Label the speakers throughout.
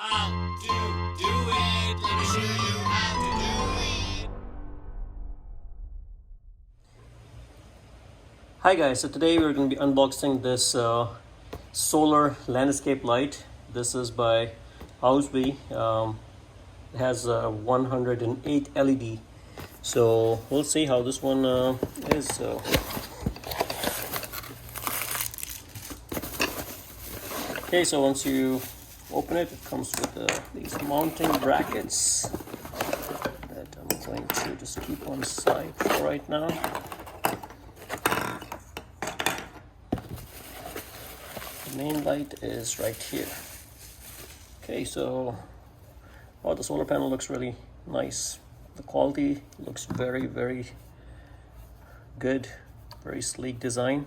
Speaker 1: how to do it. Let me show you how to do it.
Speaker 2: Hi guys, so today we're going to be unboxing this solar landscape light. This is by HowtoDoit. It has 108 LED. So we'll see how this one is. Okay, so once you open it, it comes with these mounting brackets that I'm going to just keep on side for right now. The main light is right here. Okay, so the solar panel looks really nice. The quality looks very, very good. Very sleek design,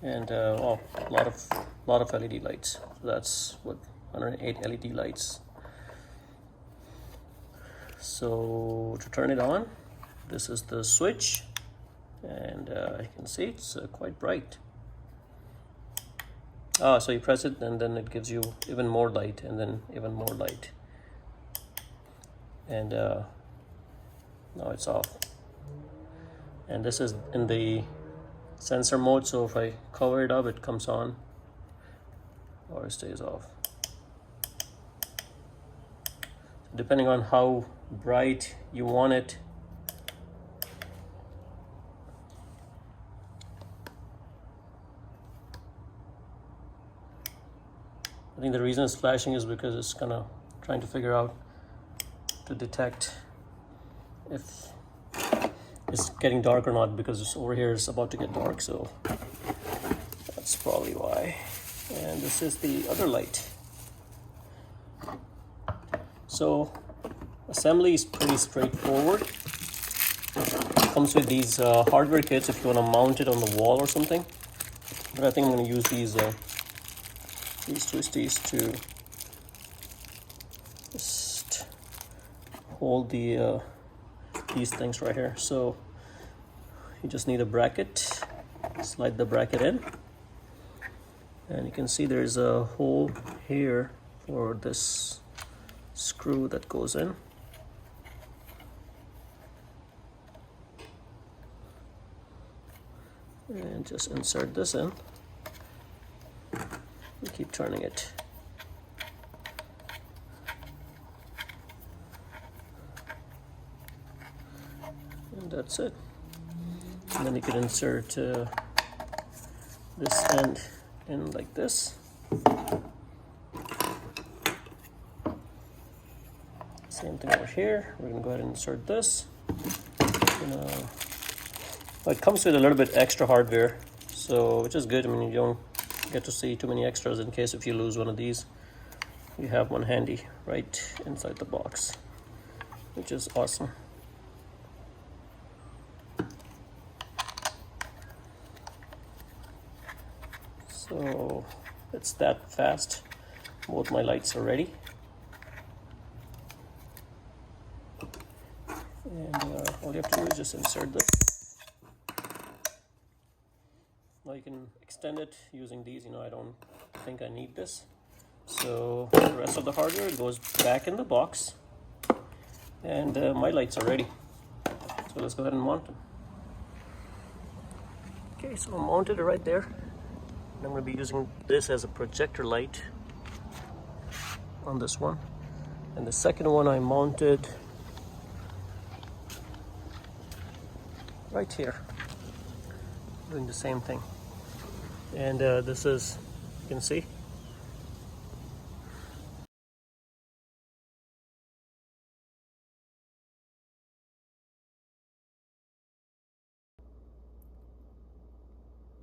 Speaker 2: and a lot of LED lights. So that's what 108 LED lights. So to turn it on, this is the switch, and you can see it's quite bright. So you press it and then it gives you even more light and then even more light. And now it's off. And this is in the sensor mode, so if I cover it up, it comes on or it stays off. Depending on how bright you want it, I think the reason it's flashing is because it's kind of trying to figure out to detect if it's getting dark or not, because it's over here is about to get dark, so that's probably why. And this is the other light. So assembly is pretty straightforward. It comes with these hardware kits if you want to mount it on the wall or something, but I think I'm going to use these twisties to just hold these things right here. So you just need a bracket, slide the bracket in, and you can see there's a hole here for this screw that goes in. And just insert this in. We keep turning it. And that's it. And then you can insert this end in like this. Same thing over here. We're gonna go ahead and insert this. It comes with a little bit extra hardware, so which is good. I mean, you don't get to see too many extras in case if you lose one of these. You have one handy right inside the box, which is awesome. So it's that fast. Both my lights are ready. And all you have to do is just insert this. Now you can extend it using these. I don't think I need this. So the rest of the hardware goes back in the box. And my lights are ready. So let's go ahead and mount them. Okay, so I mounted it right there. And I'm going to be using this as a projector light on this one. And the second one I mounted right here, doing the same thing. And this is, you can see,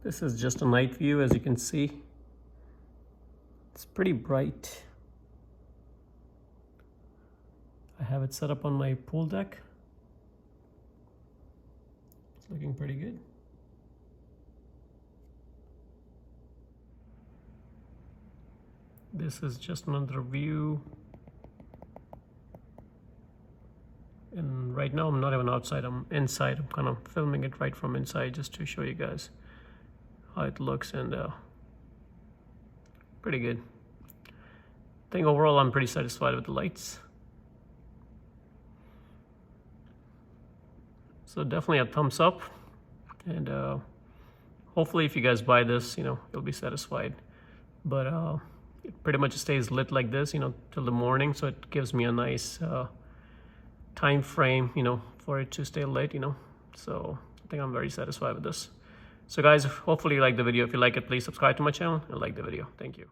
Speaker 2: this is just a night view. As you can see, it's pretty bright. I have it set up on my pool deck. It's looking pretty good. This is just another view. And right now I'm not even outside, I'm inside. I'm kind of filming it right from inside just to show you guys how it looks, and pretty good. I think overall I'm pretty satisfied with the lights. So definitely a thumbs up, and hopefully if you guys buy this, you'll be satisfied. But it pretty much stays lit like this, till the morning, so it gives me a nice time frame, for it to stay lit, So I think I'm very satisfied with this. So guys, hopefully you like the video. If you like it, please subscribe to my channel and like the video. Thank you.